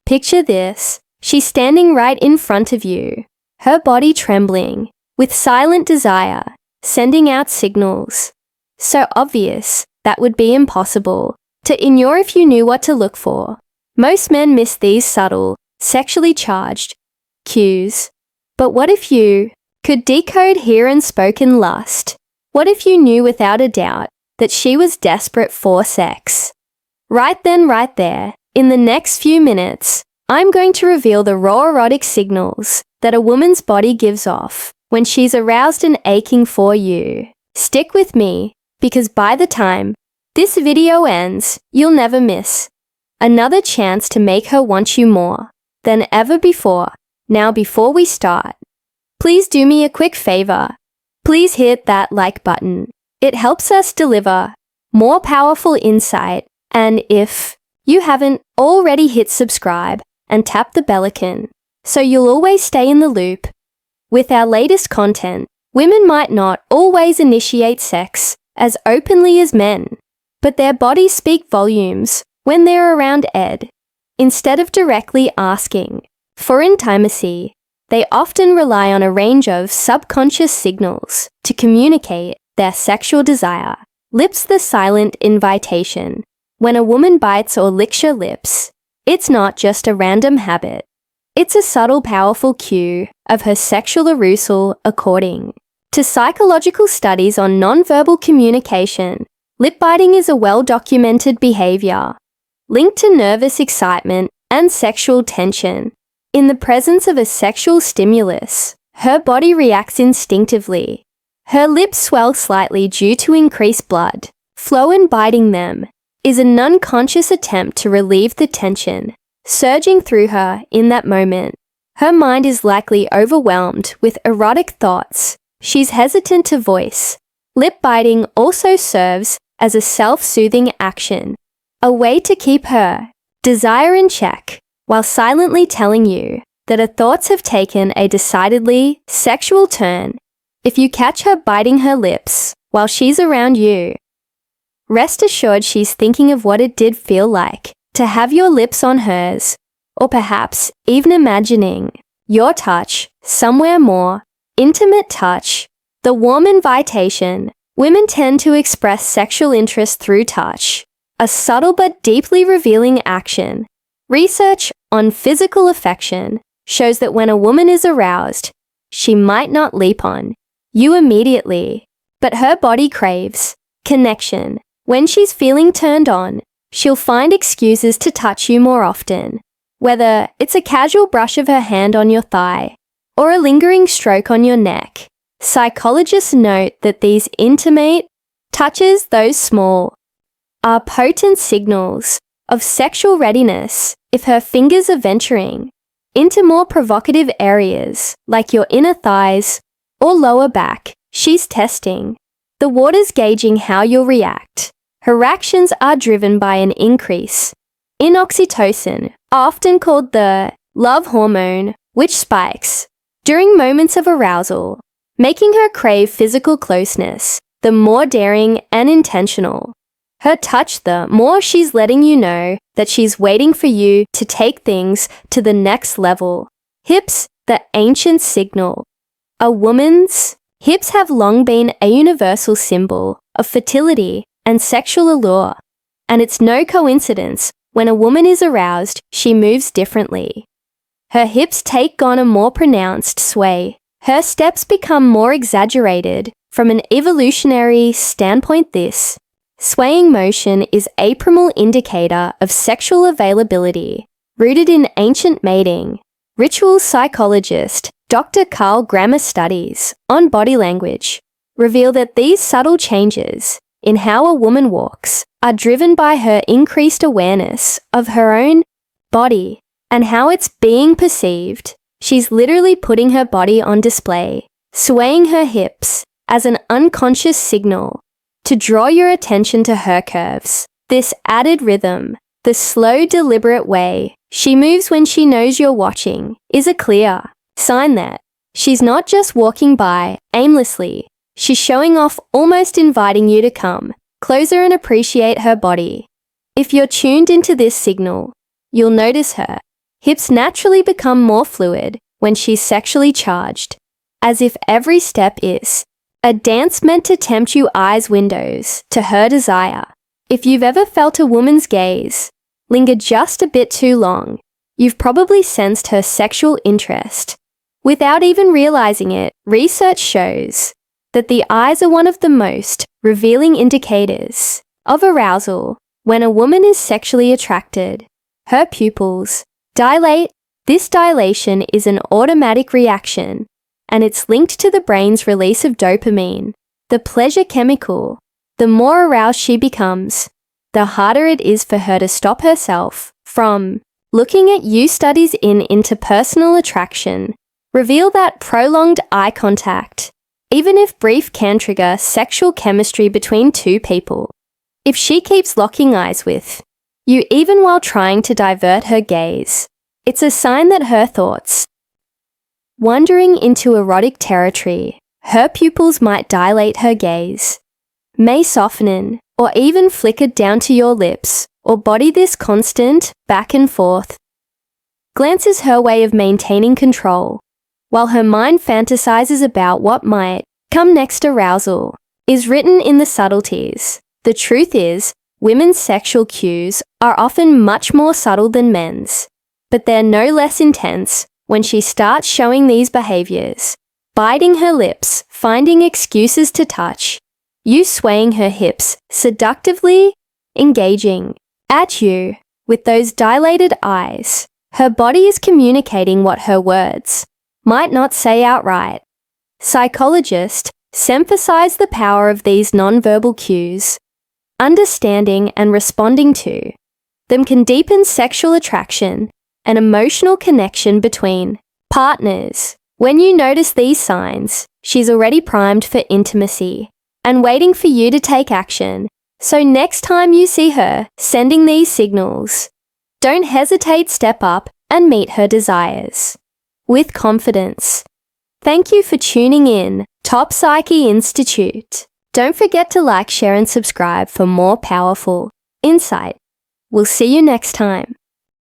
Picture this. She's standing right in front of you, her body trembling, with silent desire, sending out signals. So obvious, that would be impossible to ignore if you knew what to look for. Most men miss these subtle, sexually charged cues. But what if you could decode here unspoken lust? What if you knew without a doubt that she was desperate for sex? Right then, right there, in the next few minutes, I'm going to reveal the raw erotic signals that a woman's body gives off when she's aroused and aching for you. Stick with me, because by the time this video ends, you'll never miss another chance to make her want you more than ever before. Now, before we start, please do me a quick favor. Please hit that like button. It helps us deliver more powerful insight. And if you haven't already, hit subscribe and tap the bell icon so you'll always stay in the loop with our latest content. Women might not always initiate sex as openly as men, but their bodies speak volumes when they're around Ed. Instead of directly asking for intimacy, they often rely on a range of subconscious signals to communicate their sexual desire. Lips, the silent invitation. When a woman bites or licks your lips, it's not just a random habit. It's a subtle, powerful cue of her sexual arousal. According to psychological studies on nonverbal communication, lip biting is a well-documented behavior linked to nervous excitement and sexual tension. In the presence of a sexual stimulus, her body reacts instinctively. Her lips swell slightly due to increased blood flow, and biting them is an unconscious attempt to relieve the tension surging through her in that moment. Her mind is likely overwhelmed with erotic thoughts she's hesitant to voice. Lip biting also serves as a self-soothing action, a way to keep her desire in check while silently telling you that her thoughts have taken a decidedly sexual turn. If you catch her biting her lips while she's around you, rest assured she's thinking of what it did feel like to have your lips on hers, or perhaps even imagining your touch somewhere more intimate. Touch, the warm invitation. Women tend to express sexual interest through touch, a subtle but deeply revealing action. Research on physical affection shows that when a woman is aroused, she might not leap on you immediately, but her body craves connection. When she's feeling turned on, she'll find excuses to touch you more often, whether it's a casual brush of her hand on your thigh or a lingering stroke on your neck. Psychologists note that these intimate touches, though small, are potent signals of sexual readiness. If her fingers are venturing into more provocative areas like your inner thighs or lower back, she's testing the waters, gauging how you'll react. Her actions are driven by an increase in oxytocin, often called the love hormone, which spikes during moments of arousal, making her crave physical closeness. The more daring and intentional her touch, the more she's letting you know that she's waiting for you to take things to the next level. Hips, the ancient signal. A woman's hips have long been a universal symbol of fertility and sexual allure, and it's no coincidence when a woman is aroused, she moves differently. Her hips take on a more pronounced sway. Her steps become more exaggerated. From an evolutionary standpoint, this swaying motion is a primal indicator of sexual availability, rooted in ancient mating. Ritual psychologist Dr. Carl Grammer's studies on body language reveal that these subtle changes in how a woman walks are driven by her increased awareness of her own body and how it's being perceived. She's literally putting her body on display, swaying her hips as an unconscious signal to draw your attention to her curves. This added rhythm, the slow, deliberate way she moves when she knows you're watching, is a clear sign that she's not just walking by aimlessly. She's showing off, almost inviting you to come closer and appreciate her body. If you're tuned into this signal, you'll notice her Hips naturally become more fluid when she's sexually charged, as if every step is a dance meant to tempt you eyes windows to her desire. If you've ever felt a woman's gaze linger just a bit too long, you've probably sensed her sexual interest. Without even realizing it, research shows that the eyes are one of the most revealing indicators of arousal. When a woman is sexually attracted, her pupils dilate. This dilation is an automatic reaction, and it's linked to the brain's release of dopamine, the pleasure chemical. The more aroused she becomes, the harder it is for her to stop herself from looking at you. Studies in interpersonal attraction reveal that prolonged eye contact, even if brief, can trigger sexual chemistry between two people. If she keeps locking eyes with you even while trying to divert her gaze, it's a sign that her thoughts wandering into erotic territory. Her pupils might dilate, her gaze may soften, or even flicker down to your lips or body. This constant back and forth glance is her way of maintaining control, while her mind fantasizes about what might come next. Arousal is written in the subtleties. The truth is, women's sexual cues are often much more subtle than men's, but they're no less intense when she starts showing these behaviors. Biting her lips, finding excuses to touch you, swaying her hips, seductively engaging at you with those dilated eyes. Her body is communicating what her words might not say outright. Psychologists emphasize the power of these nonverbal cues. Understanding and responding to them can deepen sexual attraction and emotional connection between partners. When you notice these signs, she's already primed for intimacy and waiting for you to take action. So next time you see her sending these signals, don't hesitate, step up and meet her desires with confidence. Thank you for tuning in, Top Psyche Institute. Don't forget to like, share and subscribe for more powerful insight. We'll see you next time.